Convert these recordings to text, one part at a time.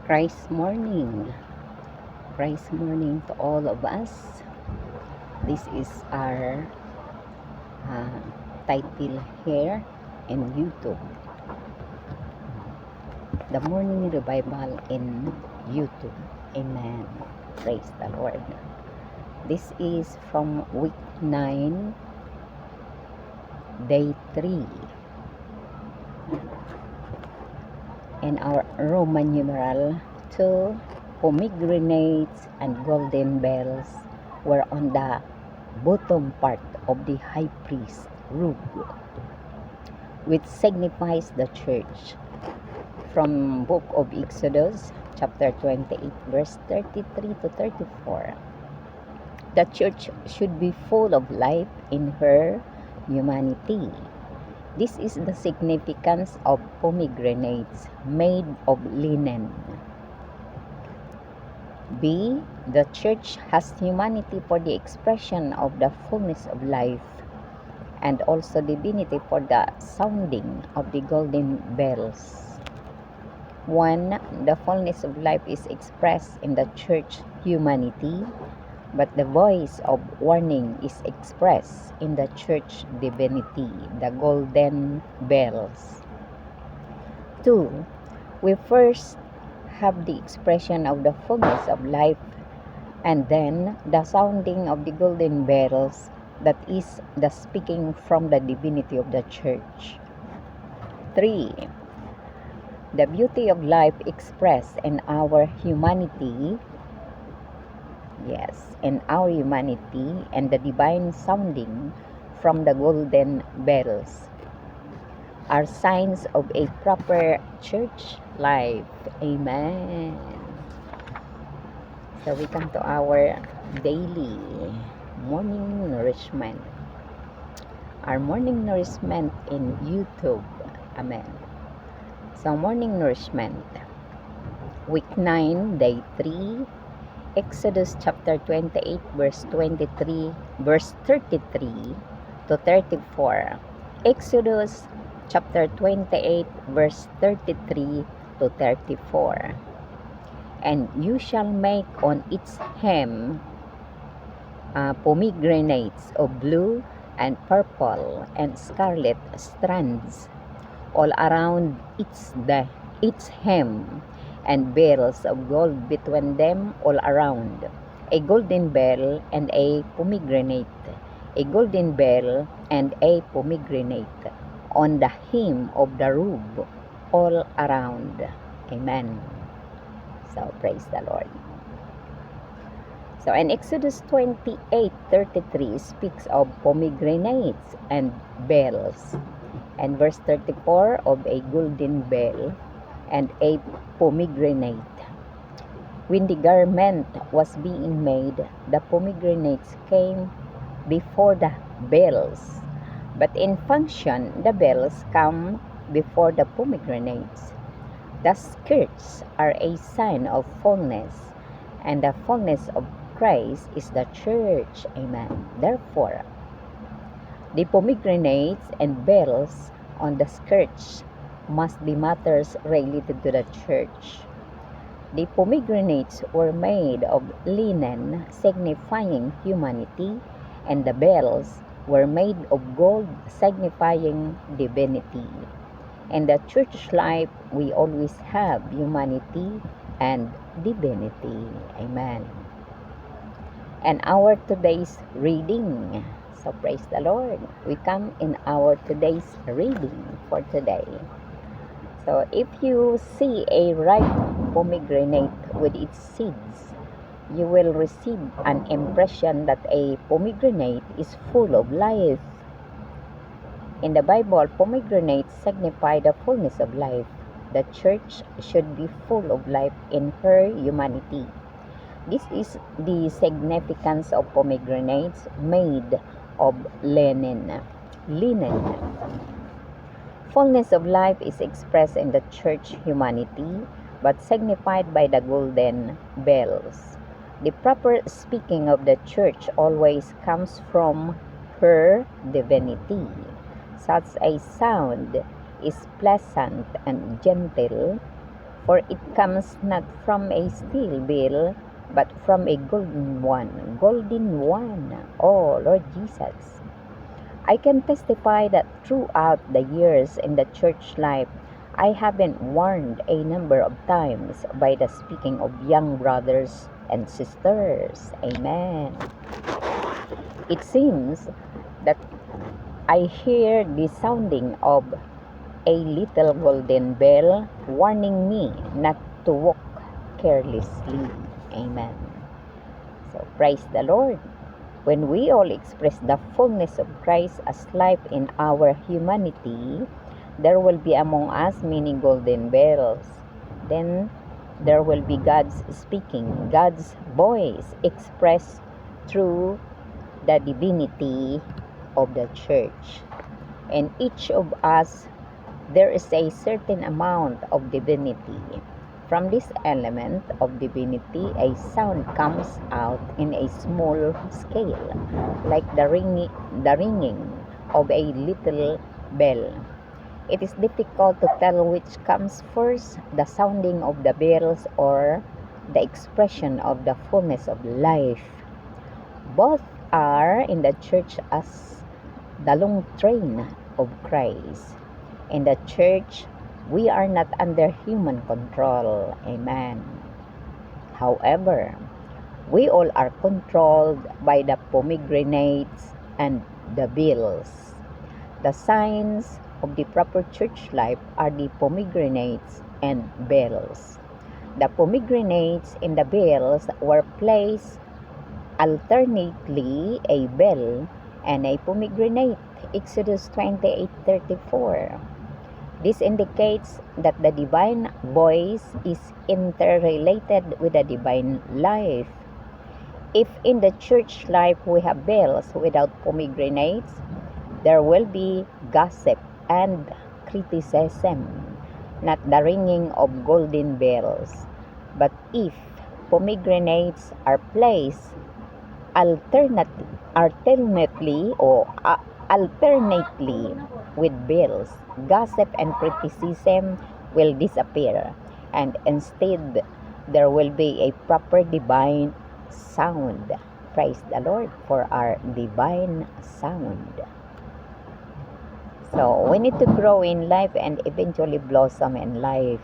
Christ morning. Christ morning to all of us. This is our uh, title here in YouTube. The morning revival in YouTube. Amen. Praise the Lord. This is from week 9, day 3. And our Roman numeral 2, pomegranates and golden bells were on the bottom part of the high priest's robe, which signifies the church. From book of Exodus, chapter 28, verse 33 to 34. The church should be full of life in her humanity. This is the significance of pomegranates made of linen. B. The church has humanity for the expression of the fullness of life, and also divinity for the sounding of the golden bells. 1. The fullness of life is expressed in the church humanity, but the voice of warning is expressed in the church divinity, the golden bells. 2. We first have the expression of the fullness of life, and then the sounding of the golden bells, that is the speaking from the divinity of the church. 3. The beauty of life expressed in our humanity, in our humanity, and the divine sounding from the golden bells are signs of a proper church life. Amen. So we come to our daily morning nourishment. Our morning nourishment in YouTube. Amen. So morning nourishment. Week 9, day 3. Exodus chapter 28, verse 33 to 34. Exodus chapter 28, verse 33 to 34. And you shall make on its hem pomegranates of blue and purple and scarlet strands all around its hem, and bells of gold between them all around, a golden bell and a pomegranate, a golden bell and a pomegranate on the hem of the robe all around. Amen. So praise the Lord. So in Exodus 28:33 speaks of pomegranates and bells, and verse 34 of a golden bell and a pomegranate. When the garment was being made, the pomegranates came before the bells, but in function the bells come before the pomegranates. The skirts are a sign of fullness, and the fullness of Christ is the church. Amen. Therefore, the pomegranates and bells on the skirts must be matters related to the church. The pomegranates were made of linen, signifying humanity, and the bells were made of gold, signifying divinity. In the church life, we always have humanity and divinity. Amen. And our today's reading. So praise the Lord. We come in our today's reading for today. So if you see a ripe pomegranate with its seeds, you will receive an impression that a pomegranate is full of life. In the Bible, pomegranates signify the fullness of life. The church should be full of life in her humanity. This is the significance of pomegranates made of linen. Fullness of life is expressed in the church humanity, but signified by the golden bells. The proper speaking of the church always comes from her divinity. Such a sound is pleasant and gentle, For it comes not from a steel bell, but from a golden one. Golden one, oh Lord Jesus. I can testify that throughout the years in the church life, I have been warned a number of times by the speaking of young brothers and sisters. Amen. It seems that I hear the sounding of a little golden bell warning me not to walk carelessly. Amen. So praise the Lord. When we all express the fullness of Christ as life in our humanity, there will be among us many golden bells. Then there will be God's speaking, God's voice expressed through the divinity of the church. And each of us, there is a certain amount of divinity. From this element of divinity, a sound comes out in a small scale, like the ringing of a little bell. It is difficult to tell which comes first, the sounding of the bells or the expression of the fullness of life. Both are in the church as the long train of Christ. In the church, we are not under human control. Amen. However, we all are controlled by the pomegranates and the bells. The signs of the proper church life are the pomegranates and bells. The pomegranates and the bells were placed alternately, a bell and a pomegranate. Exodus 28:34. This indicates that the divine voice is interrelated with the divine life. If in the church life we have bells without pomegranates, there will be gossip and criticism, not the ringing of golden bells. But if pomegranates are placed alternately with bells, gossip and criticism will disappear, and instead there will be a proper divine sound. Praise the Lord for our divine sound. So we need to grow in life and eventually blossom in life.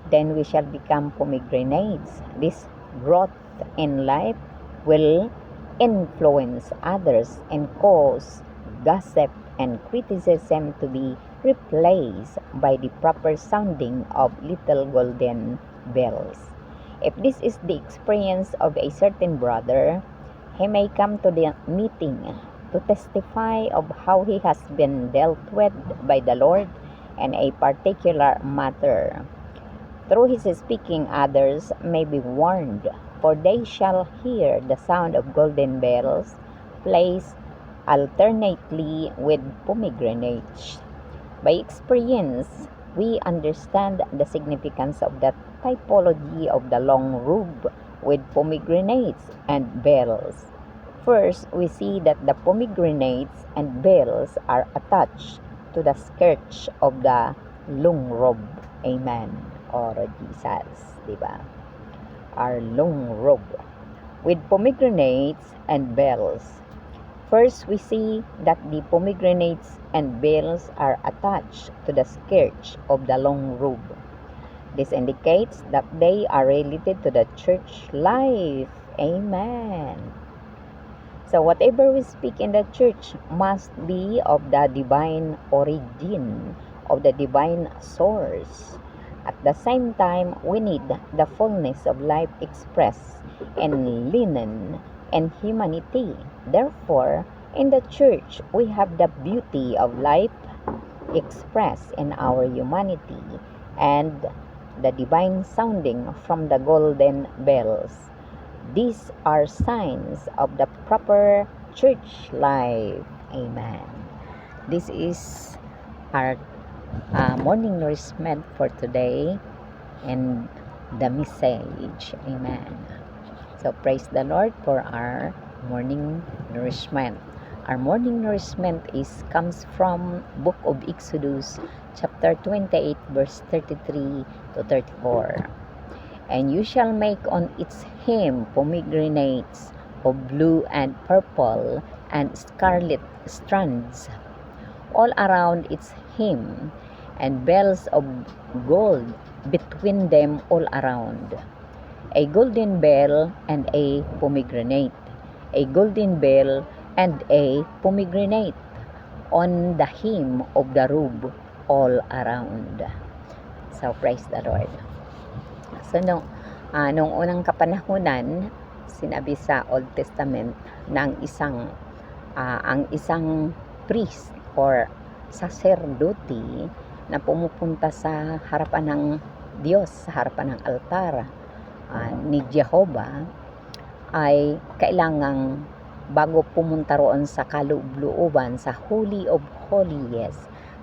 Then we shall become pomegranates. This growth in life will influence others and cause gossip and criticism to be replaced by the proper sounding of little golden bells. If this is the experience of a certain brother, he may come to the meeting to testify of how he has been dealt with by the Lord in a particular matter. Through his speaking, others may be warned, for they shall hear the sound of golden bells placed alternately with pomegranates. By experience, we understand the significance of the typology of the long robe with pomegranates and bells. First, we see that the pomegranates and bells are attached to the skirts of the long robe. Amen. Or Jesus, diba? Our long robe with pomegranates and bells. First, we see that the pomegranates and bells are attached to the skirts of the long robe. This indicates that they are related to the church life. Amen. So whatever we speak in the church must be of the divine origin, of the divine source. At the same time, we need the fullness of life expressed in linen and humanity. Therefore, in the church, we have the beauty of life expressed in our humanity and the divine sounding from the golden bells. These are signs of the proper church life. Amen. This is our morning nourishment for today and the message. Amen. So praise the Lord for our morning nourishment. Our morning nourishment comes from book of Exodus, chapter 28, verse 33 to 34. And you shall make on its hem pomegranates of blue and purple and scarlet strands all around its hem, and bells of gold between them all around. A golden bell and a pomegranate. A golden bell and a pomegranate on the hem of the robe all around. So, praise the Lord. So, nung unang kapanahunan, sinabi sa Old Testament ng ang isang priest or sacerdote na pumupunta sa harapan ng Diyos, sa harapan ng altar ni Jehovah, ay kailangang bago pumunta roon sa kaloob-looban, sa Holy of Holies,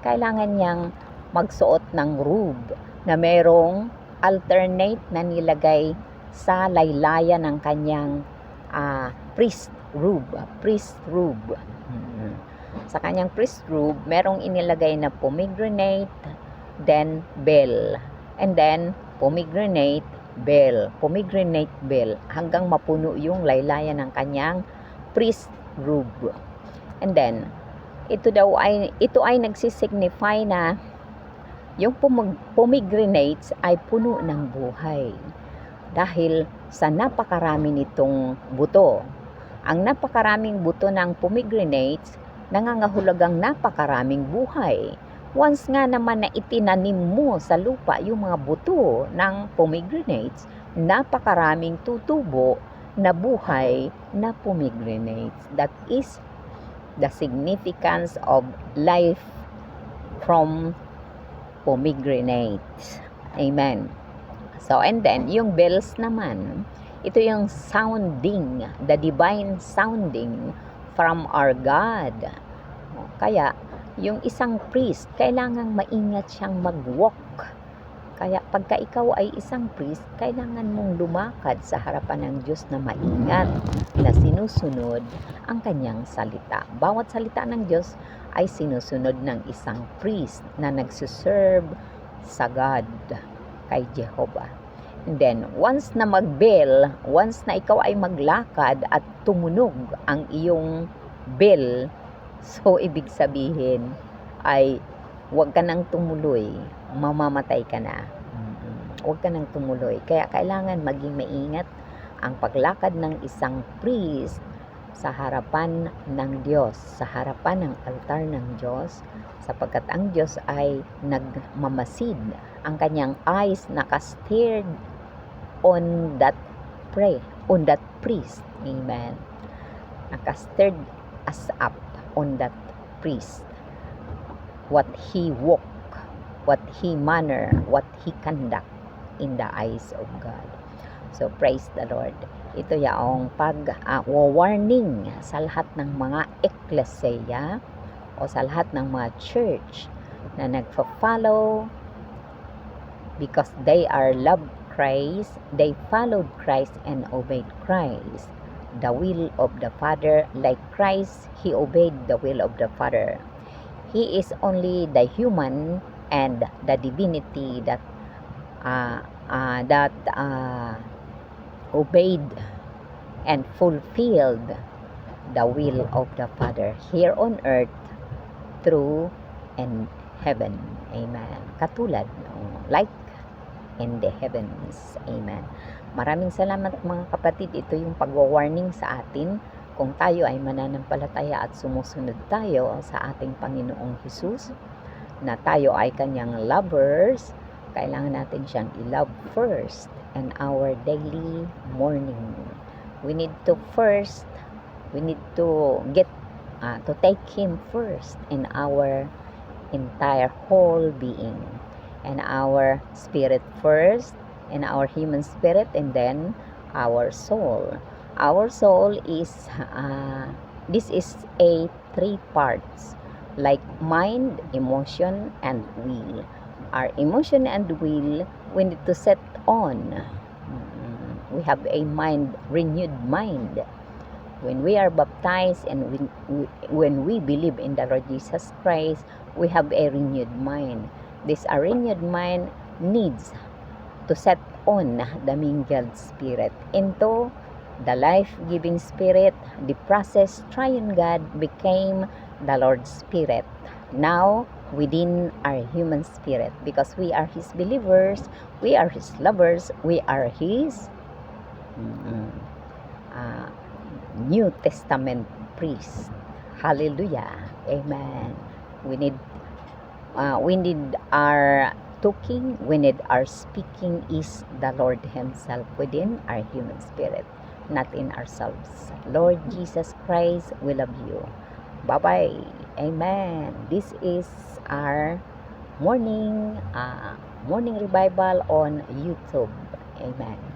kailangan niyang magsuot ng robe na merong alternate na nilagay sa laylayan ng kanyang priest robe. Sa kanyang priest robe, merong inilagay na pomegranate, then bell, and then pomegranate bell, hanggang mapuno yung laylayan ng kanyang priest robe. And then, ito ay nagsisignify na yung pomegranates ay puno ng buhay. Dahil sa napakarami nitong buto. Ang napakaraming buto ng pomegranates, nangangahulugang napakaraming buhay. Once nga naman na itinanim mo sa lupa yung mga buto ng pomegranates, napakaraming tutubo na buhay na pomegranates. That is the significance of life from pomegranates. Amen. So, and then, yung bells naman, ito yung sounding, the divine sounding from our God. Kaya, yung isang priest, kailangang maingat siyang mag-walk. Kaya, pagka ikaw ay isang priest, kailangan mong lumakad sa harapan ng Diyos na maingat, na sinusunod ang kanyang salita. Bawat salita ng Diyos ay sinusunod ng isang priest na nagsuserve sa God, kay Jehovah. And then, once na mag-bell, once na ikaw ay maglakad at tumunog ang iyong bell, so ibig sabihin ay huwag ka nang tumuloy, mamamatay ka na. Huwag ka nang tumuloy. Kaya kailangan maging maingat ang paglakad ng isang priest sa harapan ng Diyos, sa harapan ng altar ng Diyos, sapagkat ang Diyos ay nagmamasid, ang kanyang eyes nakasteered on that priest. Amen. Nakasteered us up on that priest. What he walk, what he manner, what he conduct in the eyes of God. So, praise the Lord. Ito yung warning sa lahat ng mga ecclesia o sa lahat ng mga church na nagfa-follow because they are loved Christ, they followed Christ and obeyed Christ, the will of the Father. Like Christ, he obeyed the will of the Father. He is only the human and the divinity that obeyed and fulfilled the will of the Father here on earth through in heaven. Amen. Katulad, like in the heavens. Amen. Maraming salamat mga kapatid. Ito yung pag-warning sa atin kung tayo ay mananampalataya at sumusunod tayo sa ating Panginoong Hesus, na tayo ay kanyang lovers. Kailangan natin siyang i-love first in our daily morning. We need to get to take Him first in our entire whole being, and our spirit first, and our human spirit, and then our soul. Our soul is this is a 3 parts, like mind, emotion, and will. Our emotion and will, we need to set on. We have a renewed mind. When we are baptized and when we believe in the Lord Jesus Christ, we have a renewed mind. This renewed mind needs to set on the mingled spirit into the life-giving spirit. The process triune God became the Lord's Spirit now within our human spirit, because we are His believers, we are His lovers, we are His uh, New Testament priest. Hallelujah. Amen. We need our talking, we need our speaking is the Lord Himself within our human spirit, not in ourselves. Lord Jesus Christ, we love you. Bye-bye. Amen. This is our morning revival on YouTube. Amen.